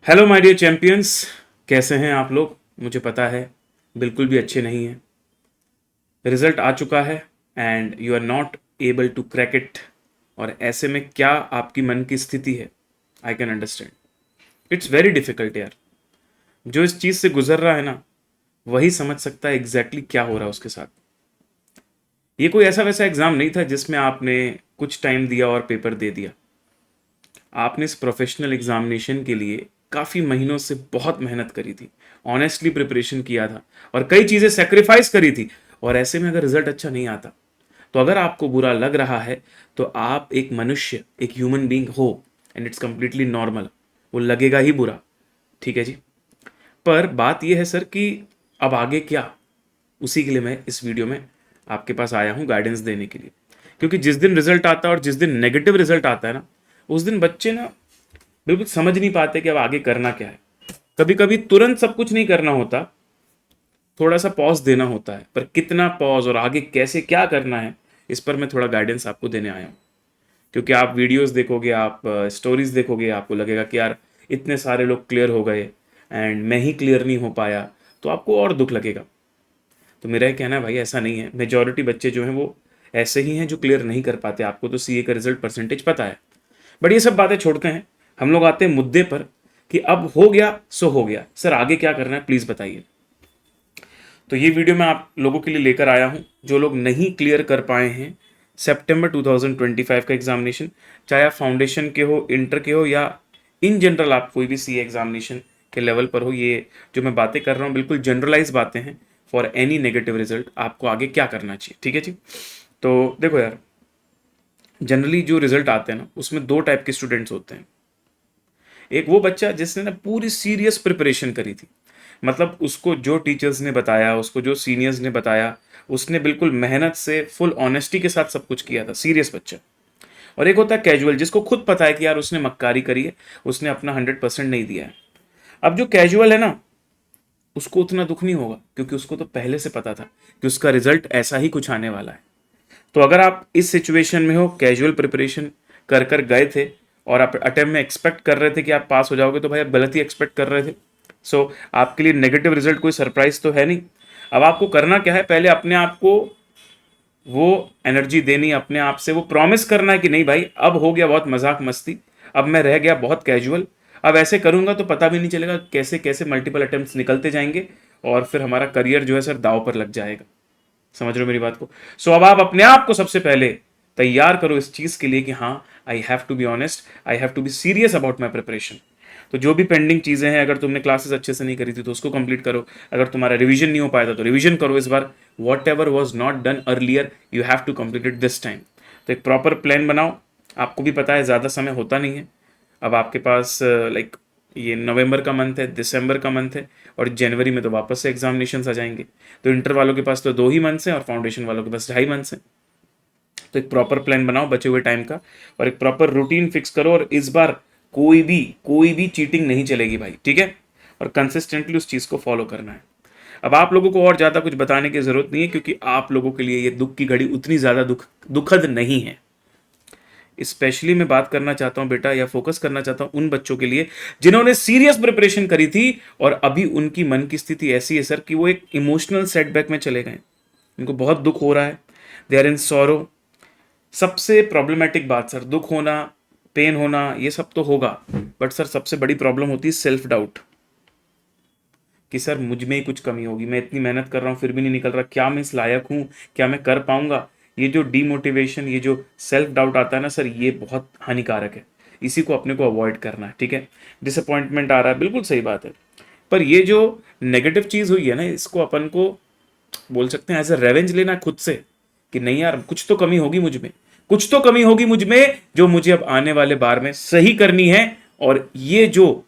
Hello my dear champions, कैसे हैं आप लोग? मुझे पता है बिल्कुल भी अच्छे नहीं हैं। रिजल्ट आ चुका है and you are not able to crack it. और ऐसे में क्या आपकी मन की स्थिति है, I can understand. It's very difficult यार। जो इस चीज़ से गुजर रहा है ना, वही समझ सकता है एग्जैक्टली क्या हो रहा है उसके साथ। ये कोई ऐसा वैसा एग्ज़ाम नहीं था जिसमें आपने कुछ टाइम दिया और पेपर दे दिया। आपने इस प्रोफेशनल एग्जामिनेशन के लिए काफ़ी महीनों से बहुत मेहनत करी थी, ऑनेस्टली प्रिपरेशन किया था और कई चीज़ें सेक्रीफाइस करी थी। और ऐसे में अगर रिजल्ट अच्छा नहीं आता, तो अगर आपको बुरा लग रहा है, तो आप एक मनुष्य, एक ह्यूमन बीइंग हो एंड इट्स कंप्लीटली नॉर्मल। वो लगेगा ही बुरा, ठीक है जी। पर बात यह है सर कि अब आगे क्या, उसी के लिए मैं इस वीडियो में आपके पास आया हूँ गाइडेंस देने के लिए। क्योंकि जिस दिन रिजल्ट आता है और जिस दिन नेगेटिव रिजल्ट आता है ना, उस दिन बच्चे ना बिल्कुल समझ नहीं पाते कि अब आगे करना क्या है। कभी कभी तुरंत सब कुछ नहीं करना होता, थोड़ा सा पॉज देना होता है, पर कितना पॉज और आगे कैसे क्या करना है, इस पर मैं थोड़ा गाइडेंस आपको देने आया हूँ। क्योंकि आप वीडियोस देखोगे, आप स्टोरीज देखोगे, आपको लगेगा कि यार इतने सारे लोग क्लियर हो गए एंड मैं ही क्लियर नहीं हो पाया, तो आपको और दुख लगेगा। तो मेरा ये कहना है भाई, ऐसा नहीं है। मेजॉरिटी बच्चे जो हैं वो ऐसे ही हैं जो क्लियर नहीं कर पाते। आपको तो सीए का रिजल्ट परसेंटेज पता है। बट ये सब बातें छोड़ते हैं, हम लोग आते हैं मुद्दे पर कि अब हो गया सो हो गया, सर आगे क्या करना है प्लीज़ बताइए। तो ये वीडियो मैं आप लोगों के लिए लेकर आया हूँ जो लोग नहीं क्लियर कर पाए हैं सितंबर 2025 का एग्जामिनेशन। चाहे आप फाउंडेशन के हो, इंटर के हो, या इन जनरल आप कोई भी सी एग्जामिनेशन के लेवल पर हो, ये जो मैं बातें कर रहा हूँ बिल्कुल जनरलाइज बातें हैं। फॉर एनी नेगेटिव रिजल्ट आपको आगे क्या करना चाहिए, ठीक है जी। तो देखो यार, जनरली जो रिजल्ट आते हैं ना, उसमें दो टाइप के स्टूडेंट्स होते हैं। एक वो बच्चा जिसने ना पूरी सीरियस प्रिपरेशन करी थी, मतलब उसको जो टीचर्स ने बताया, उसको जो सीनियर्स ने बताया, उसने बिल्कुल मेहनत से फुल ऑनेस्टी के साथ सब कुछ किया था, सीरियस बच्चा। और एक होता है कैजुअल, जिसको खुद पता है कि यार उसने मक्कारी करी है, उसने अपना 100% नहीं दिया है। अब जो कैजुअल है ना, उसको उतना दुख नहीं होगा, क्योंकि उसको तो पहले से पता था कि उसका रिजल्ट ऐसा ही कुछ आने वाला है। तो अगर आप इस सिचुएशन में हो, कैजुअल प्रिपरेशन कर कर गए थे और आप अटेम्प्ट में एक्सपेक्ट कर रहे थे कि आप पास हो जाओगे, तो भाई आप गलत ही एक्सपेक्ट कर रहे थे। सो आपके लिए नेगेटिव रिजल्ट कोई सरप्राइज तो है नहीं। अब आपको करना क्या है, पहले अपने आप को वो एनर्जी देनी, अपने आप से वो प्रॉमिस करना है कि नहीं भाई, अब हो गया बहुत मजाक मस्ती, अब मैं रह गया बहुत कैजुअल। अब ऐसे करूंगा तो पता भी नहीं चलेगा कैसे कैसे मल्टीपल अटेम्प्ट्स निकलते जाएंगे और फिर हमारा करियर जो है सर दाव पर लग जाएगा। समझ रहे हो मेरी बात को? सो अब आप अपने आप को सबसे पहले तैयार करो इस चीज के लिए कि हाँ, I have to be honest, I have to be serious about my preparation. तो जो भी पेंडिंग चीजें हैं, अगर तुमने क्लासेस अच्छे से नहीं करी थी तो उसको कंप्लीट करो। अगर तुम्हारा रिवीजन नहीं हो पाया था तो रिवीजन करो इस बार। Whatever was not done earlier, you have to complete it this time. तो एक प्रॉपर प्लान बनाओ। आपको भी पता है ज़्यादा समय होता नहीं है। अब आपके पास लाइक ये नवंबर का मंथ है, दिसंबर का मंथ है, और जनवरी में तो वापस से एग्जामिनेशन आ जाएंगे। तो इंटर वालों के पास तो 2 ही मंथ्स हैं और फाउंडेशन वालों के पास 2.5 मंथ्स हैं। तो एक प्रॉपर प्लान बनाओ बचे हुए टाइम का, और एक प्रॉपर रूटीन फिक्स करो। और इस बार कोई भी चीटिंग नहीं चलेगी भाई, ठीक है? और कंसिस्टेंटली उस चीज़ को फॉलो करना है। अब आप लोगों को और ज़्यादा कुछ बताने की ज़रूरत नहीं है, क्योंकि आप लोगों के लिए ये दुख की घड़ी उतनी ज़्यादा दुखद नहीं है। स्पेशली मैं बात करना चाहता हूं बेटा, या फोकस करना चाहता हूं उन बच्चों के लिए जिन्होंने सीरियस प्रिपरेशन करी थी और अभी उनकी मन की स्थिति ऐसी है सर कि वो एक इमोशनल सेटबैक में चले गए। उनको बहुत दुख हो रहा है, दे आर इन सॉरो। सबसे प्रॉब्लमेटिक बात सर, दुख होना, पेन होना, ये सब तो होगा, बट सर सबसे बड़ी प्रॉब्लम होती है सेल्फ डाउट, कि सर मुझ में ही कुछ कमी होगी, मैं इतनी मेहनत कर रहा हूँ फिर भी नहीं निकल रहा, क्या मैं इस लायक हूँ, क्या मैं कर पाऊंगा। ये जो डीमोटिवेशन, ये जो सेल्फ डाउट आता है ना सर, ये बहुत हानिकारक है। इसी को अपने को अवॉइड करना है, ठीक है? डिसअपॉइंटमेंट आ रहा है, बिल्कुल सही बात है। पर ये जो नेगेटिव चीज़ हुई है ना, इसको अपन को बोल सकते हैं एज अ रेवेंज लेना है खुद से, कि नहीं यार कुछ तो कमी होगी मुझ में, कुछ तो कमी होगी मुझ में जो मुझे अब आने वाले बार में सही करनी है। और ये जो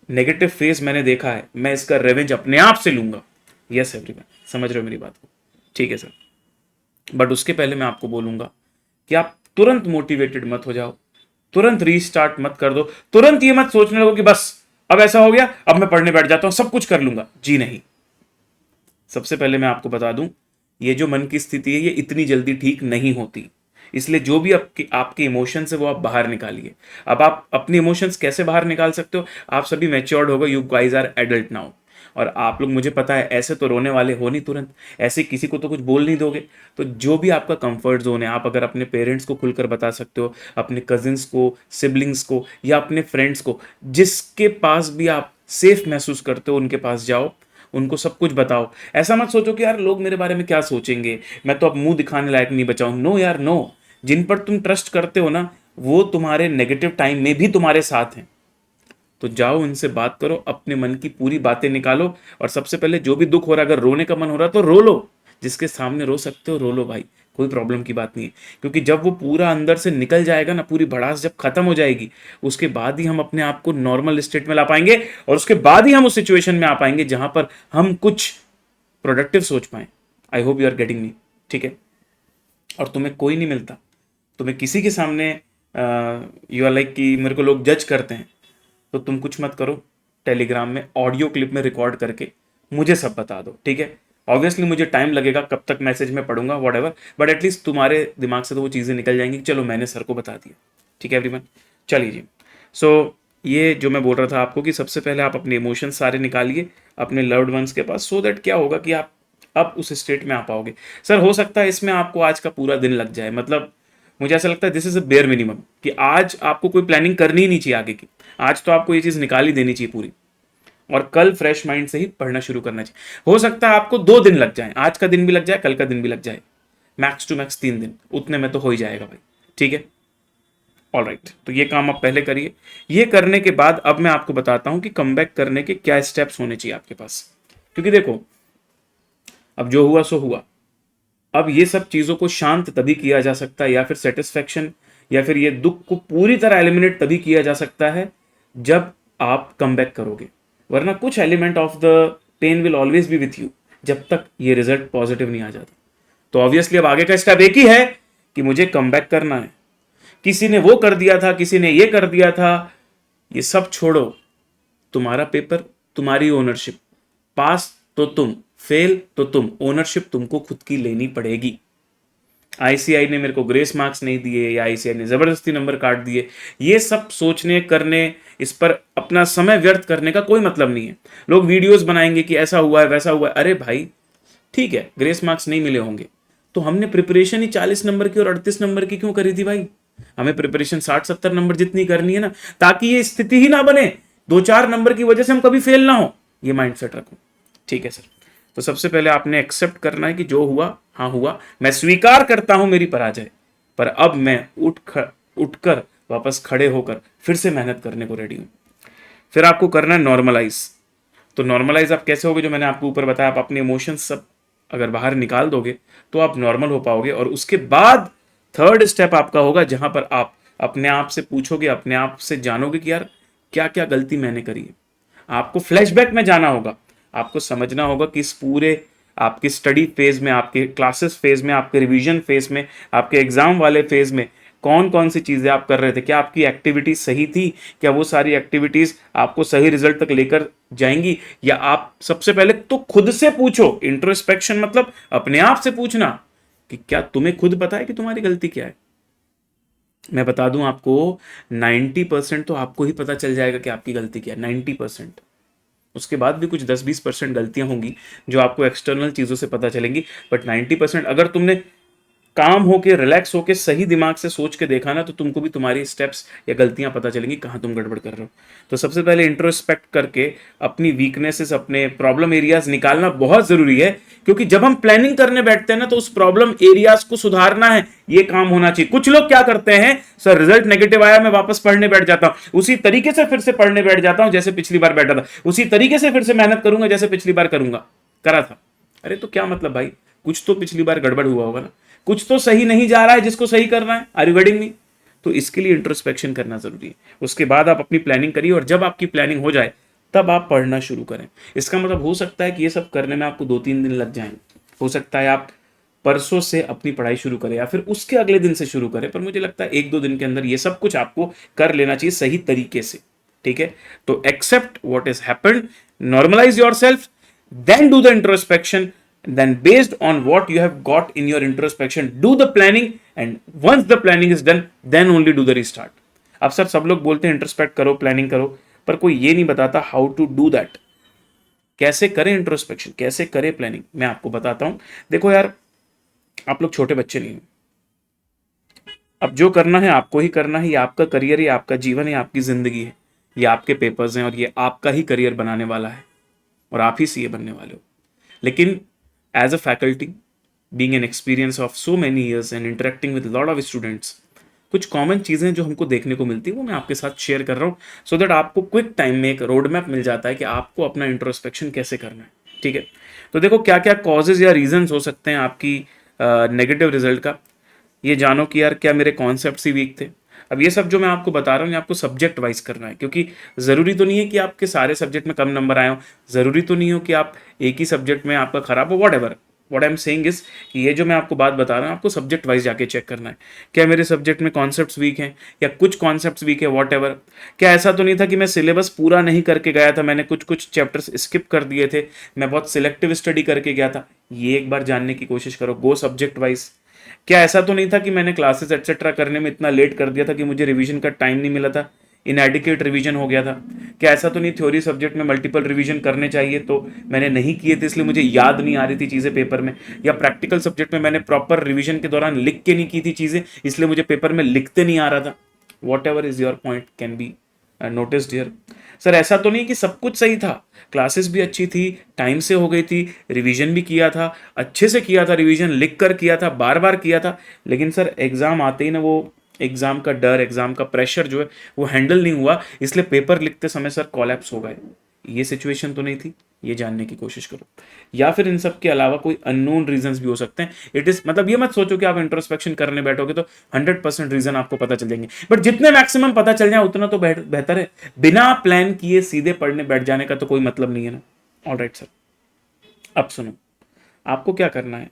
नेगेटिव फेस मैंने देखा है, मैं इसका रेवेंज अपने आप से लूंगा। यस एवरीवन, समझ रहे हो मेरी बात को? ठीक है सर। बट उसके पहले मैं आपको बोलूंगा कि आप तुरंत मोटिवेटेड मत हो जाओ, तुरंत रीस्टार्ट मत कर दो, तुरंत ये मत सोचने लगो कि बस अब ऐसा हो गया, अब मैं पढ़ने बैठ जाता हूं, सब कुछ कर लूंगा। जी नहीं। सबसे पहले मैं आपको बता दूं, ये जो मन की स्थिति है ये इतनी जल्दी ठीक नहीं होती। इसलिए जो भी आपके आपके इमोशंस है वो आप बाहर निकालिए। अब आप अपने इमोशंस कैसे बाहर निकाल सकते हो? आप सभी मैच्योर्ड हो गए, you guys are adult now, और आप लोग, मुझे पता है, ऐसे तो रोने वाले हो नहीं तुरंत, ऐसे किसी को तो कुछ बोल नहीं दोगे। तो जो भी आपका कंफर्ट जोन है, आप अगर अपने पेरेंट्स को खुलकर बता सकते हो, अपने कजिन्स को, सिबलिंग्स को, या अपने फ्रेंड्स को, जिसके पास भी आप सेफ महसूस करते हो उनके पास जाओ, उनको सब कुछ बताओ। ऐसा मत सोचो कि यार लोग मेरे बारे में क्या सोचेंगे, मैं तो अब मुंह दिखाने लायक नहीं बचाऊं। नो यार नो, जिन पर तुम ट्रस्ट करते हो ना, वो तुम्हारे नेगेटिव टाइम में भी तुम्हारे साथ हैं। तो जाओ उनसे बात करो, अपने मन की पूरी बातें निकालो, और सबसे पहले जो भी दुख हो रहा है, अगर रोने का मन हो रहा है तो रो लो, जिसके सामने रो सकते हो रो लो भाई, कोई प्रॉब्लम की बात नहीं है। क्योंकि जब वो पूरा अंदर से निकल जाएगा ना, पूरी भड़ास जब खत्म हो जाएगी, उसके बाद ही हम अपने आप को नॉर्मल स्टेट में ला पाएंगे, और उसके बाद ही हम उस सिचुएशन में आ पाएंगे जहां पर हम कुछ प्रोडक्टिव सोच पाए। I hope you are getting me, ठीक है? और तुम्हें कोई नहीं मिलता, तुम्हें किसी के सामने यू आर लाइक कि मेरे को लोग जज करते हैं, तो तुम कुछ मत करो, टेलीग्राम में ऑडियो क्लिप में रिकॉर्ड करके मुझे सब बता दो, ठीक है? ऑब्वियसली मुझे टाइम लगेगा, कब तक मैसेज में पढ़ूंगा वट एवर, बट एटलीस्ट तुम्हारे दिमाग से तो वो चीज़ें निकल जाएंगी, चलो मैंने सर को बता दिया, ठीक है एवरीवन? चलिए जी। सो ये जो मैं बोल रहा था आपको कि सबसे पहले आप अपने इमोशंस सारे निकालिए अपने लव्ड वंस के पास, सो दैट क्या होगा कि आप अब उस स्टेट में आ पाओगे। सर हो सकता है इसमें आपको आज का पूरा दिन लग जाए, मतलब मुझे ऐसा लगता है this is a bare minimum, कि आज आपको कोई प्लानिंग करनी ही नहीं चाहिए आगे की, आज तो आपको ये चीज़ निकाल ही देनी चाहिए पूरी, और कल फ्रेश माइंड से ही पढ़ना शुरू करना चाहिए। हो सकता है आपको 2 दिन लग जाए, आज का दिन भी लग जाए, कल का दिन भी लग जाए, मैक्स टू मैक्स 3 दिन, उतने में तो हो ही जाएगा भाई, ठीक है? ऑल राइट, तो ये काम आप पहले करिए। ये करने के बाद अब मैं आपको बताता हूं कि कमबैक करने के क्या स्टेप्स होने चाहिए आपके पास। क्योंकि देखो, अब जो हुआ सो हुआ, अब ये सब चीजों को शांत तभी किया जा सकता है, या फिर सेटिस्फेक्शन, या फिर ये दुख को पूरी तरह एलिमिनेट तभी किया जा सकता है जब आप कमबैक करोगे, वरना कुछ element of the pain will always be with you जब तक ये रिजल्ट पॉजिटिव नहीं आ जाता। तो ऑब्वियसली अब आगे का स्टेप एक ही है कि मुझे कमबैक करना है। किसी ने वो कर दिया था, किसी ने ये कर दिया था, ये सब छोड़ो, तुम्हारा पेपर, तुम्हारी ओनरशिप, पास तो तुम, फेल तो तुम, ओनरशिप तुमको खुद की लेनी पड़ेगी। आईसीआई ने मेरे को ग्रेस मार्क्स नहीं दिए, या आईसीआई ने जबरदस्ती नंबर काट दिए, ये सब सोचने करने, इस पर अपना समय व्यर्थ करने का कोई मतलब नहीं है। लोग वीडियोस बनाएंगे कि ऐसा हुआ है वैसा हुआ है, अरे भाई ठीक है, ग्रेस मार्क्स नहीं मिले होंगे, तो हमने प्रिपरेशन ही 40 नंबर की और 38 नंबर की क्यों करी थी भाई? हमें प्रिपरेशन 60-70 नंबर जितनी करनी है ना, ताकि ये स्थिति ही ना बने 2-4 नंबर की वजह से हम कभी फेल ना हो। ये माइंडसेट रखो, ठीक है सर? तो सबसे पहले आपने एक्सेप्ट करना है कि जो हुआ हाँ हुआ, मैं स्वीकार करता हूं मेरी पराजय, पर अब मैं उठकर वापस खड़े होकर फिर से मेहनत करने को रेडी हूं। फिर आपको करना है नॉर्मलाइज। तो नॉर्मलाइज आप कैसे होगे? जो मैंने आपको ऊपर बताया, आप अपने इमोशंस सब अगर बाहर निकाल दोगे तो आप नॉर्मल हो पाओगे, और उसके बाद थर्ड स्टेप आपका होगा जहां पर आप अपने आप से पूछोगे, अपने आप से जानोगे कि यार क्या क्या गलती मैंने करी है। आपको फ्लैशबैक में जाना होगा, आपको समझना होगा कि इस पूरे आपके स्टडी फेज में, आपके क्लासेस फेज में, आपके रिवीजन फेज में, आपके एग्जाम वाले फेज में कौन कौन सी चीजें आप कर रहे थे, क्या आपकी एक्टिविटीज सही थी, क्या वो सारी एक्टिविटीज आपको सही रिजल्ट तक लेकर जाएंगी, या आप सबसे पहले तो खुद से पूछो। इंट्रोस्पेक्शन मतलब अपने आप से पूछना कि क्या तुम्हें खुद पता है कि तुम्हारी गलती क्या है। मैं बता दूं आपको, 90% तो आपको ही पता चल जाएगा कि आपकी गलती क्या है, 90%। उसके बाद भी कुछ 10-20% गलतियां होंगी जो आपको एक्सटर्नल चीजों से पता चलेंगी, बट 90% अगर तुमने काम होके, रिलैक्स होके, सही दिमाग से सोच के देखा ना, तो तुमको भी तुम्हारी स्टेप्स या गलतियां पता चलेंगी कहां तुम गड़बड़ कर रहे हो। तो सबसे पहले इंट्रोस्पेक्ट करके अपनी वीकनेसेस, अपने प्रॉब्लम एरियाज निकालना बहुत जरूरी है, क्योंकि जब हम प्लानिंग करने बैठते हैं ना, तो उस प्रॉब्लम एरियाज को सुधारना है, ये काम होना चाहिए। कुछ लोग क्या करते हैं, सर रिजल्ट नेगेटिव आया, मैं वापस पढ़ने बैठ जाता हूं, उसी तरीके से फिर से पढ़ने बैठ जाता हूं जैसे पिछली बार बैठा था, उसी तरीके से फिर से मेहनत करूंगा जैसे पिछली बार करा था। अरे तो क्या मतलब भाई, कुछ तो पिछली बार गड़बड़ हुआ होगा ना, कुछ तो सही नहीं जा रहा है जिसको सही करना है। Are you getting me? तो इसके लिए इंट्रोस्पेक्शन करना जरूरी है। उसके बाद आप अपनी प्लानिंग करिए, और जब आपकी प्लानिंग हो जाए तब आप पढ़ना शुरू करें। इसका मतलब हो सकता है कि ये सब करने में आपको 2-3 दिन लग जाएं, हो सकता है आप परसों से अपनी पढ़ाई शुरू करें या फिर उसके अगले दिन से शुरू करें, पर मुझे लगता है 1-2 दिन के अंदर ये सब कुछ आपको कर लेना चाहिए सही तरीके से, ठीक है? तो accept what is happened, normalize yourself, then do the introspection, then based on what you have got in your introspection, do the planning, and once the planning is done, then only do the restart. अब sir सब लोग बोलते हैं introspect करो, planning करो, पर कोई ये नहीं बताता हाउ टू डू दैट, कैसे करें इंट्रोस्पेक्शन, कैसे करें प्लानिंग। मैं आपको बताता हूं। देखो यार, आप लोग छोटे बच्चे नहीं हो। अब जो करना है आपको ही करना है, ये आपका करियर, ये आपका जीवन है, आपकी जिंदगी है, ये आपके पेपर्स हैं और ये आपका ही करियर बनाने वाला है और आप ही सीए बनने वाले हो। लेकिन as a faculty, being an experience of so many years and interacting with lot of students, कुछ कॉमन चीज़ें जो हमको देखने को मिलती है वो मैं आपके साथ शेयर कर रहा हूँ, सो दैट आपको क्विक टाइम में एक रोड मैप मिल जाता है कि आपको अपना इंट्रोस्पेक्शन कैसे करना है। ठीक है, तो देखो क्या क्या कॉजेज या रीजंस हो सकते हैं आपकी नेगेटिव रिजल्ट का। ये जानो कि यार क्या मेरे कॉन्सेप्ट ही वीक थे। अब ये सब जो मैं आपको बता रहा हूँ ये आपको सब्जेक्ट वाइज करना है, क्योंकि ज़रूरी तो नहीं है कि आपके सारे सब्जेक्ट में कम नंबर आए हो, ज़रूरी तो नहीं हो कि आप एक ही सब्जेक्ट में आपका खराब हो, what ever. What I am saying is कि ये जो मैं आपको बात बता रहा हूँ आपको सब्जेक्ट वाइज जाके चेक करना है। क्या मेरे सब्जेक्ट में कॉन्सेप्ट्स वीक हैं या कुछ कॉन्सेप्ट्स वीक है, वॉट एवर। क्या ऐसा तो नहीं था कि मैं सिलेबस पूरा नहीं करके गया था, मैंने कुछ कुछ चैप्टर्स स्किप कर दिए थे, मैं बहुत सिलेक्टिव स्टडी करके गया था। ये एक बार जानने की कोशिश करो, गो सब्जेक्ट वाइज। क्या ऐसा तो नहीं था कि मैंने क्लासेस एक्सेट्रा करने में इतना लेट कर दिया था कि मुझे रिवीजन का टाइम नहीं मिला था, इनएडिक्वेट रिवीजन हो गया था। क्या ऐसा तो नहीं थ्योरी सब्जेक्ट में मल्टीपल रिवीजन करने चाहिए तो मैंने नहीं किए थे इसलिए मुझे याद नहीं आ रही थी चीज़ें पेपर में। या प्रैक्टिकल सब्जेक्ट में मैंने प्रॉपर रिवीजन के दौरान लिख के नहीं की थी चीज़ें, इसलिए मुझे पेपर में लिखते नहीं आ रहा था। What ever is your point can be noticed here. Sir ऐसा तो नहीं कि सब कुछ सही था, क्लासेस भी अच्छी थी, टाइम से हो गई थी, रिवीजन भी किया था, अच्छे से किया था, रिवीजन लिख कर किया था, बार बार किया था, लेकिन सर एग्ज़ाम आते ही ना वो एग्ज़ाम का डर, एग्ज़ाम का प्रेशर जो है वो हैंडल नहीं हुआ, इसलिए पेपर लिखते समय सर कोलैप्स हो गए। ये सिचुएशन तो नहीं थी, ये जानने की कोशिश करो। या फिर इन सब के अलावा कोई अननोन रीजंस भी हो सकते हैं। इट इज मतलब ये मत सोचो कि आप इंट्रोस्पेक्शन करने बैठोगे तो 100% रीजन आपको पता चल जाएंगे, बट जितने मैक्सिमम पता चल जाए उतना तो बेहतर है। बिना प्लान किए सीधे पढ़ने बैठ जाने का तो कोई मतलब नहीं है ना। ऑलराइट सर, अब सुनो, आपको क्या करना है,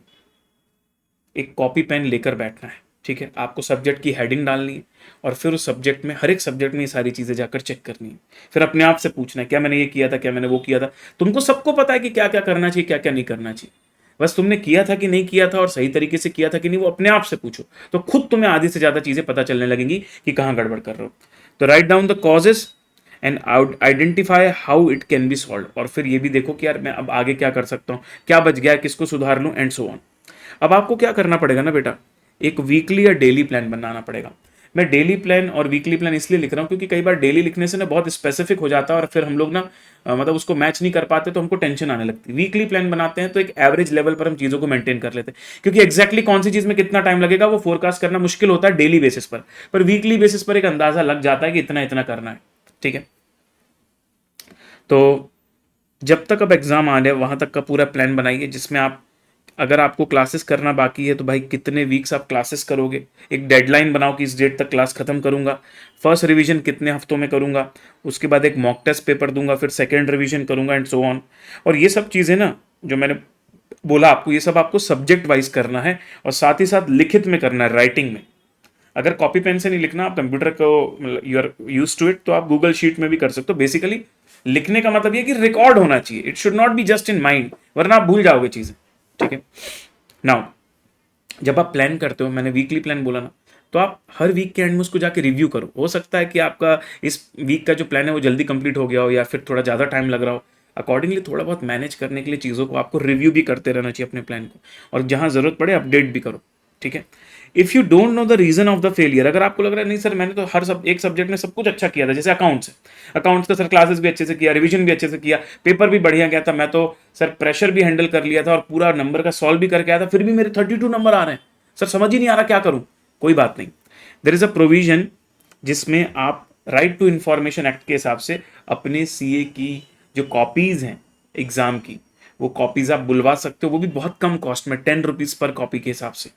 एक कॉपी पेन लेकर बैठना है। ठीक है, आपको सब्जेक्ट की हेडिंग डालनी है और फिर उस सब्जेक्ट में, हर एक सब्जेक्ट में ये सारी चीज़ें जाकर चेक करनी है। फिर अपने आप से पूछना है क्या मैंने ये किया था, क्या मैंने वो किया था। तुमको सबको पता है कि क्या क्या करना चाहिए, क्या क्या नहीं करना चाहिए, बस तुमने किया था कि नहीं किया था और सही तरीके से किया था कि नहीं, वो अपने आप से पूछो, तो खुद तुम्हें आधी से ज़्यादा चीज़ें पता चलने लगेंगी कि कहाँ गड़बड़ कर रहे हो। तो write down the causes and identify how it can be solve, और फिर ये भी देखो कि यार मैं अब आगे क्या कर सकता हूँ, क्या बच गया, किसको सुधार लूँ, एंड सो ऑन। अब आपको क्या करना पड़ेगा ना बेटा, एक वीकली या डेली प्लान बनाना पड़ेगा। मैं डेली प्लान और वीकली प्लान इसलिए लिख रहा हूँ क्योंकि कई बार डेली लिखने से ना बहुत स्पेसिफिक हो जाता है और फिर हम लोग ना मतलब उसको मैच नहीं कर पाते तो हमको टेंशन आने लगती है। वीकली प्लान बनाते हैं तो एक एवरेज लेवल पर हम चीज़ों को मेंटेन कर लेते हैं, क्योंकि एक्जैक्टली कौन सी चीज़ में कितना टाइम लगेगा वो फोरकास्ट करना मुश्किल होता है डेली बेसिस पर वीकली बेसिस पर एक अंदाजा लग जाता है कि इतना इतना करना है। ठीक है, तो जब तक अब एग्ज़ाम आ रहे हैं वहाँ तक का पूरा प्लान बनाइए, जिसमें आप, अगर आपको क्लासेस करना बाकी है तो भाई कितने वीक्स आप क्लासेस करोगे, एक डेडलाइन बनाओ कि इस डेट तक क्लास खत्म करूंगा, फर्स्ट रिवीजन कितने हफ्तों में करूंगा, उसके बाद एक मॉक टेस्ट पेपर दूंगा, फिर सेकेंड रिवीजन करूंगा, एंड सो ऑन। और ये सब चीज़ें ना जो मैंने बोला आपको, ये सब आपको सब्जेक्ट वाइज करना है और साथ ही साथ लिखित में करना है, राइटिंग में। अगर कॉपी पेन से नहीं लिखना, आप कंप्यूटर को you are use to it, तो आप गूगल शीट में भी कर सकते हो। बेसिकली लिखने का मतलब ये कि रिकॉर्ड होना चाहिए, it should not be just in mind, वरना आप भूल जाओगे चीज़ें। ठीक है, नाउ जब आप प्लान करते हो, मैंने वीकली प्लान बोला ना, तो आप हर वीक के एंड में उसको जाके रिव्यू करो। हो सकता है कि आपका इस वीक का जो प्लान है वो जल्दी कंप्लीट हो गया हो या फिर थोड़ा ज़्यादा टाइम लग रहा हो। अकॉर्डिंगली थोड़ा बहुत मैनेज करने के लिए चीज़ों को आपको रिव्यू भी करते रहना चाहिए अपने प्लान को, और जहाँ ज़रूरत पड़े अपडेट भी करो। ठीक है, if you don't know the reason of the failure, अगर आपको लग रहा है नहीं सर मैंने तो एक सब्जेक्ट में सब कुछ अच्छा किया था, जैसे अकाउंट्स है, अकाउंट्स का सर क्लासेस भी अच्छे से किया, रिवीजन भी अच्छे से किया, पेपर भी बढ़िया गया था, मैं तो सर प्रेशर भी हैंडल कर लिया था और पूरा नंबर का सॉल्व भी करके आया था, फिर भी मेरे 32 नंबर आ रहे हैं, सर समझ ही नहीं आ रहा क्या करूं। कोई बात नहीं, देयर इज अ प्रोविजन जिसमें आप राइट टू इंफॉर्मेशन एक्ट के हिसाब से अपने सीए की जो कॉपीज़ हैं एग्ज़ाम की, वो कॉपीज़ आप बुलवा सकते हो, वो भी बहुत कम कॉस्ट में, 10 रुपीज़ पर कॉपी के हिसाब से।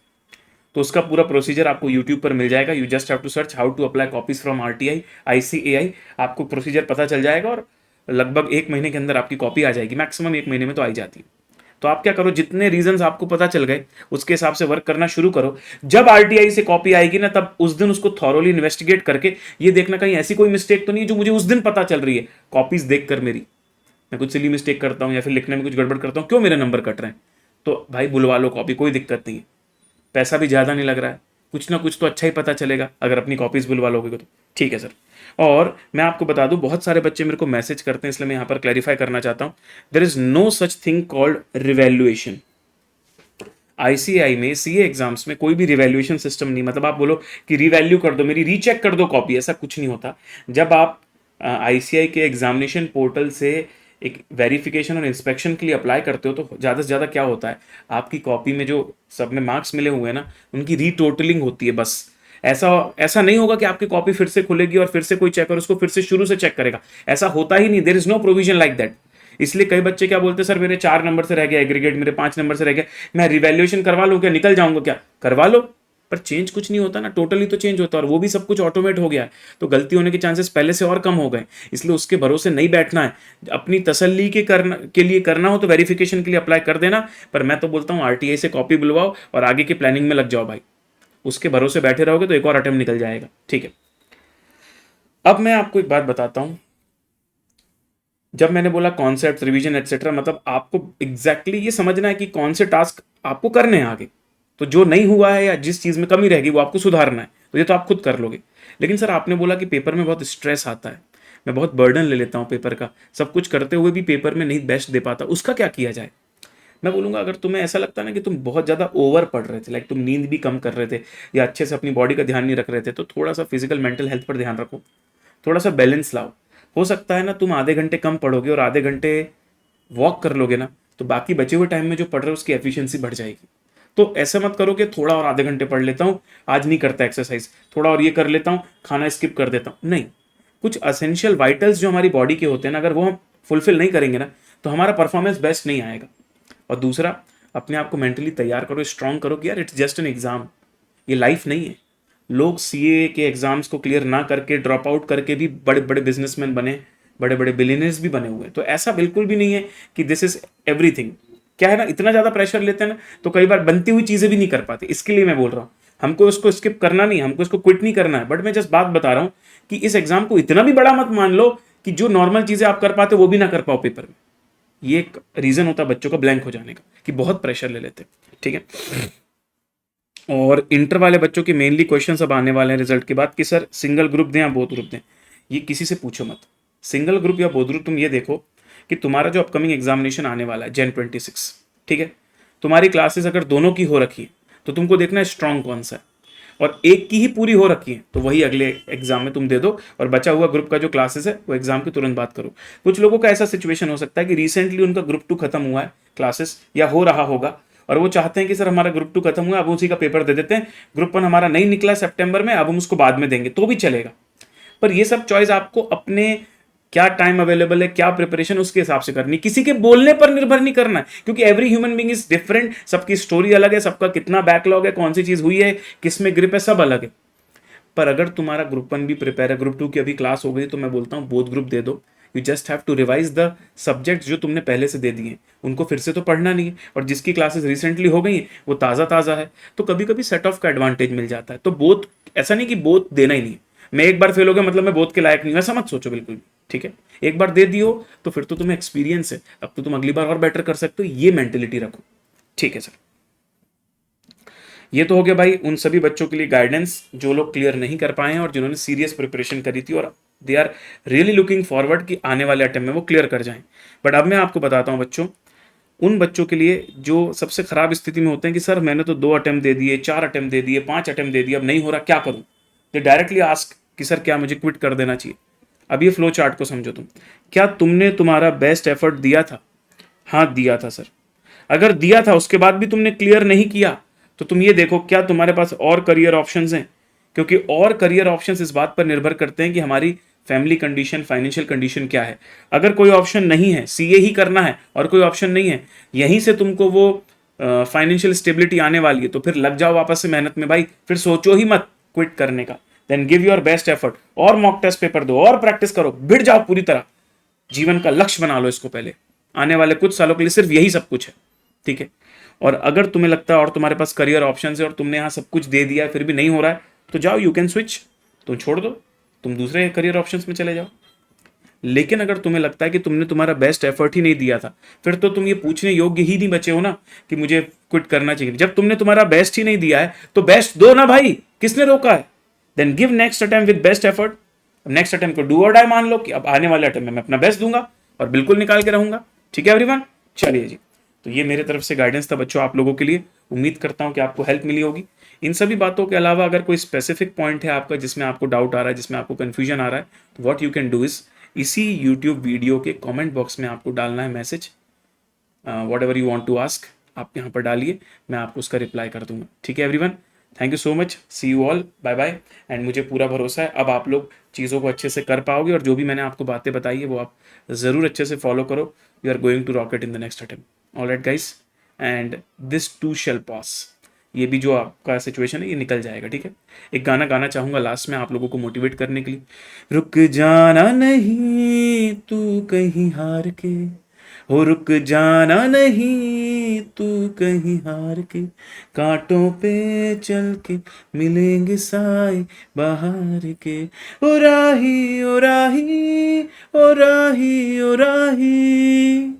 तो उसका पूरा प्रोसीजर आपको यूट्यूब पर मिल जाएगा, you just have to search how to apply copies from RTI ICAI, आपको प्रोसीजर पता चल जाएगा और लगभग 1 महीने के अंदर आपकी कॉपी आ जाएगी, मैक्सिमम 1 महीने में तो आई जाती है। तो आप क्या करो, जितने रीजंस आपको पता चल गए उसके हिसाब से वर्क करना शुरू करो। जब आरटीआई से कॉपी आएगी ना, तब उस दिन उसको थॉरोली इन्वेस्टिगेट करके ये देखना कहीं ऐसी कोई मिस्टेक तो नहीं है जो मुझे उस दिन पता चल रही है कॉपीज देखकर मेरी, मैं कुछ सिली मिस्टेक करता हूँ या फिर लिखने में कुछ गड़बड़ करता हूँ, क्यों मेरे नंबर कट रहे हैं। तो भाई बुलवा लो कॉपी, कोई दिक्कत नहीं है, पैसा भी ज़्यादा नहीं लग रहा है, कुछ ना कुछ तो अच्छा ही पता चलेगा अगर अपनी कॉपीज़ बुलवा लोगे तो। ठीक है सर। और मैं आपको बता दूं, बहुत सारे बच्चे मेरे को मैसेज करते हैं, इसलिए मैं यहाँ पर क्लैरिफाई करना चाहता हूँ, there is no such thing called revaluation. ICAI में सीए एग्जाम्स में कोई भी रिवैल्यूएशन सिस्टम नहीं, मतलब आप बोलो कि रिवैल्यू कर दो मेरी, रीचेक कर दो कॉपी, ऐसा कुछ नहीं होता। जब आप आईसीआई के एग्जामिनेशन पोर्टल से एक वेरिफिकेशन और इंस्पेक्शन के लिए अप्लाई करते हो तो ज़्यादा से ज़्यादा क्या होता है, आपकी कॉपी में जो सब में मार्क्स मिले हुए हैं ना, उनकी रीटोटलिंग होती है बस। ऐसा ऐसा नहीं होगा कि आपकी कॉपी फिर से खुलेगी और फिर से कोई चेक और उसको फिर से शुरू से चेक करेगा, ऐसा होता ही नहीं। There is no provision like that. इसलिए कई बच्चे क्या बोलते हैं, सर मेरे 4 नंबर से रह गया एग्रीगेट, मेरे 5 नंबर से रह गया, मैं रिवैल्यूएशन करवा लूँ क्या, निकल जाऊंगा क्या? करवा लो, पर चेंज कुछ नहीं होता ना, टोटली तो चेंज होता है, और वो भी सब कुछ ऑटोमेट हो गया है, तो गलती होने के चांसेस पहले से और कम हो गए। इसलिए उसके भरोसे नहीं बैठना है, अपनी तसल्ली के लिए करना हो तो वेरिफिकेशन के लिए अप्लाई कर देना, पर मैं तो बोलता हूँ आरटीआई से कॉपी बुलवाओ और आगे की प्लानिंग में लग जाओ भाई। उसके भरोसे बैठे रहोगे तो एक और अटेम्प्ट निकल जाएगा। ठीक है, अब मैं आपको एक बात बताता हूं, जब मैंने बोला कॉन्सेप्ट रिवीजन एटसेट्रा, मतलब आपको एग्जैक्टली ये समझना है कि कौन से टास्क आपको करने हैं आगे, तो जो नहीं हुआ है या जिस चीज़ में कमी रहेगी वो आपको सुधारना है, तो ये तो आप खुद कर लोगे। लेकिन सर आपने बोला कि पेपर में बहुत स्ट्रेस आता है, मैं बहुत बर्डन ले लेता हूँ पेपर का, सब कुछ करते हुए भी पेपर में नहीं बेस्ट दे पाता, उसका क्या किया जाए? मैं बोलूँगा अगर तुम्हें ऐसा लगता है ना कि तुम बहुत ज़्यादा ओवर पढ़ रहे थे, लाइक तुम नींद भी कम कर रहे थे या अच्छे से अपनी बॉडी का ध्यान नहीं रख रहे थे, तो थोड़ा सा फिजिकल मेंटल हेल्थ पर ध्यान रखो, थोड़ा सा बैलेंस लाओ। हो सकता है ना तुम आधे घंटे कम पढ़ोगे और आधे घंटे वॉक कर लोगे ना, तो बाकी बचे हुए टाइम में जो पढ़ रहे हो उसकी एफिशिएंसी बढ़ जाएगी। तो ऐसा मत करो कि थोड़ा और आधे घंटे पढ़ लेता हूँ, आज नहीं करता एक्सरसाइज, थोड़ा और ये कर लेता हूँ, खाना स्किप कर देता हूँ, नहीं। कुछ असेंशियल वाइटल्स जो हमारी बॉडी के होते हैं ना, अगर वो हम फुलफिल नहीं करेंगे ना, तो हमारा परफॉर्मेंस बेस्ट नहीं आएगा। और दूसरा, अपने आप को मेंटली तैयार करो, स्ट्रांग करो कि यार इट्स जस्ट एन एग्जाम, ये लाइफ नहीं है। लोग सीए के एग्जाम्स को क्लियर ना करके ड्रॉप आउट करके भी बड़े बड़े बिजनेसमैन बने, बड़े बड़े बिलियनर्स भी बने हुए हैं। तो ऐसा बिल्कुल भी नहीं है कि दिस इज एवरीथिंग। क्या है ना, इतना ज़्यादा प्रेशर लेते हैं ना तो कई बार बनती हुई चीज़ें भी नहीं कर पाते। इसके लिए मैं बोल रहा हूँ, हमको इसको स्किप करना नहीं, हमको इसको क्विट नहीं करना है, बट मैं जस्ट बात बता रहा हूँ कि इस एग्जाम को इतना भी बड़ा मत मान लो कि जो नॉर्मल चीज़ें आप कर पाते वो भी ना कर पाओ पेपर में। ये एक रीज़न होता है बच्चों का ब्लैंक हो जाने का, कि बहुत प्रेशर ले लेते हैं। ठीक है, और इंटर वाले बच्चों के मेनली क्वेश्चन अब आने वाले हैं रिजल्ट के बाद कि सर सिंगल ग्रुप दें या बोथ ग्रुप दें। ये किसी से पूछो मत, सिंगल ग्रुप या बोथ ग्रुप। तुम ये देखो कि तुम्हारा जो अपकमिंग एग्जामिनेशन आने वाला है Jan 26, ठीक है, तुम्हारी क्लासेस अगर दोनों की हो रखी है तो तुमको देखना है स्ट्रांग कौन सा है, और एक की ही पूरी हो रखी है तो वही अगले एग्जाम में तुम दे दो, और बचा हुआ ग्रुप का जो क्लासेस है वो एग्जाम की तुरंत बात करो। कुछ लोगों का ऐसा सिचुएशन हो सकता है कि रिसेंटली उनका ग्रुप 2 खत्म हुआ है क्लासेस, या हो रहा होगा, और वो चाहते हैं कि सर हमारा ग्रुप 2 खत्म हुआ, अब उसी का पेपर दे देते हैं, ग्रुप 1 हमारा नहीं निकला सितंबर में, अब हम उसको बाद में देंगे, तो भी चलेगा। पर ये सब चॉइस आपको अपने क्या टाइम अवेलेबल है, क्या प्रिपरेशन, उसके हिसाब से करनी, किसी के बोलने पर निर्भर नहीं करना है, क्योंकि every human being is different, सबकी स्टोरी अलग है, सबका कितना बैकलॉग है, कौन सी चीज हुई है, किस में ग्रिप है, सब अलग है। पर अगर तुम्हारा ग्रुप 1 भी प्रिपेयर है, ग्रुप 2 की अभी क्लास हो गई, तो मैं बोलता हूँ बोथ ग्रुप दे दो। You just have to revise the subjects जो तुमने पहले से दे दिए, उनको फिर से तो पढ़ना नहीं है, और जिसकी क्लासेस रिसेंटली हो गई हैं वो ताज़ा ताज़ा है, तो कभी कभी सेट ऑफ का एडवांटेज मिल जाता है। तो बोथ, ऐसा नहीं कि बोथ देना ही नहीं है, मैं एक बार फेल हो गया मतलब मैं बोथ के लायक नहीं हूँ, ऐसा मत सोचो बिल्कुल भी। ठीक है, एक बार दे दियो तो फिर तो तुम्हें एक्सपीरियंस है, अब तो तुम अगली बार और बेटर कर सकते हो, ये मेंटेलिटी रखो। ठीक है सर, ये तो हो गया भाई उन सभी बच्चों के लिए गाइडेंस जो लोग क्लियर नहीं कर पाए हैं और जिन्होंने सीरियस प्रिपरेशन करी थी और they are really looking forward कि आने वाले अटेम्प्ट में वो क्लियर कर जाएं। बट अब मैं आपको बताता हूं बच्चों, उन बच्चों के लिए जो सबसे खराब स्थिति में होते हैं कि सर मैंने तो 2 अटेम्प्ट दे दिए, 4 अटेम्प्ट दे दिए, 5 अटेम्प्ट दे दिए, अब नहीं हो रहा, क्या करूं? दे डायरेक्टली आस्क कि सर क्या मुझे क्विट कर देना चाहिए? अब ये फ्लो चार्ट को समझो तुम, क्या तुमने तुम्हारा बेस्ट एफर्ट दिया था? हाँ दिया था सर। अगर दिया था उसके बाद भी तुमने क्लियर नहीं किया, तो तुम ये देखो क्या तुम्हारे पास और करियर ऑप्शंस हैं, क्योंकि और करियर ऑप्शंस इस बात पर निर्भर करते हैं कि हमारी फैमिली कंडीशन, फाइनेंशियल कंडीशन क्या है। अगर कोई ऑप्शन नहीं है, सीए ही करना है, और कोई ऑप्शन नहीं है, यहीं से तुमको वो फाइनेंशियल स्टेबिलिटी आने वाली है, तो फिर लग जाओ वापस से मेहनत में भाई, फिर सोचो ही मत क्विट करने का। Then give your best effort, और मॉक टेस्ट पेपर दो, और प्रैक्टिस करो, भिड़ जाओ पूरी तरह, जीवन का लक्ष्य बना लो इसको पहले, आने वाले कुछ सालों के लिए सिर्फ यही सब कुछ है। ठीक है, और अगर तुम्हें लगता है और तुम्हारे पास करियर ऑप्शन है और तुमने यहाँ सब कुछ दे दिया है फिर भी नहीं हो रहा है, तो जाओ, यू कैन स्विच, तुम छोड़ दो, तुम दूसरे करियर ऑप्शंस में चले जाओ। लेकिन अगर तुम्हें लगता है कि तुमने तुम्हारा बेस्ट एफर्ट ही नहीं दिया था, फिर तो तुम ये पूछने योग्य ही नहीं बचे हो ना कि मुझे क्विट करना चाहिए। जब तुमने तुम्हारा बेस्ट ही नहीं दिया है तो बेस्ट दो ना भाई, किसने रोका है? Then give next attempt with best effort. Next attempt को डू और डाई मान लो कि अब आने वाले अटेम्प्ट में मैं अपना बेस्ट दूंगा और बिल्कुल निकाल के रहूंगा। ठीक है एवरीवन, चलिए जी। तो ये मेरे तरफ से गाइडेंस था बच्चों आप लोगों के लिए। उम्मीद करता हूं कि आपको हेल्प मिली होगी। इन सभी बातों के अलावा अगर कोई स्पेसिफिक पॉइंट है आपका जिसमें आपको डाउट आ रहा है, जिसमें आपको कंफ्यूजन आ रहा है, तो what you can do is इसी यूट्यूब वीडियो के कमेंट बॉक्स में आपको डालना है message, whatever you want to ask आप यहाँ पर डालिए, मैं आपको उसका रिप्लाई कर दूंगा। ठीक है everyone, thank you so much, see you all, bye bye. And मुझे पूरा भरोसा है अब आप लोग चीज़ों को अच्छे से कर पाओगे और जो भी मैंने आपको बातें बताई है वो आप ज़रूर अच्छे से फॉलो करो। You are going to rocket in the next attempt. Alright guys, and this too shall pass. ये भी जो आपका सिचुएशन है ये निकल जाएगा। ठीक है, एक गाना गाना चाहूंगा लास्ट में आप लोगों को मोटिवेट करने के लिए। रुक जाना नहीं तू कहीं हार के, हो रुक जाना नहीं तू कहीं हार के, कांटों पे चल के मिलेंगे साए बाहर के, ओ राही ओ राही ओ राही ओ राही।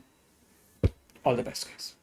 All the best guys.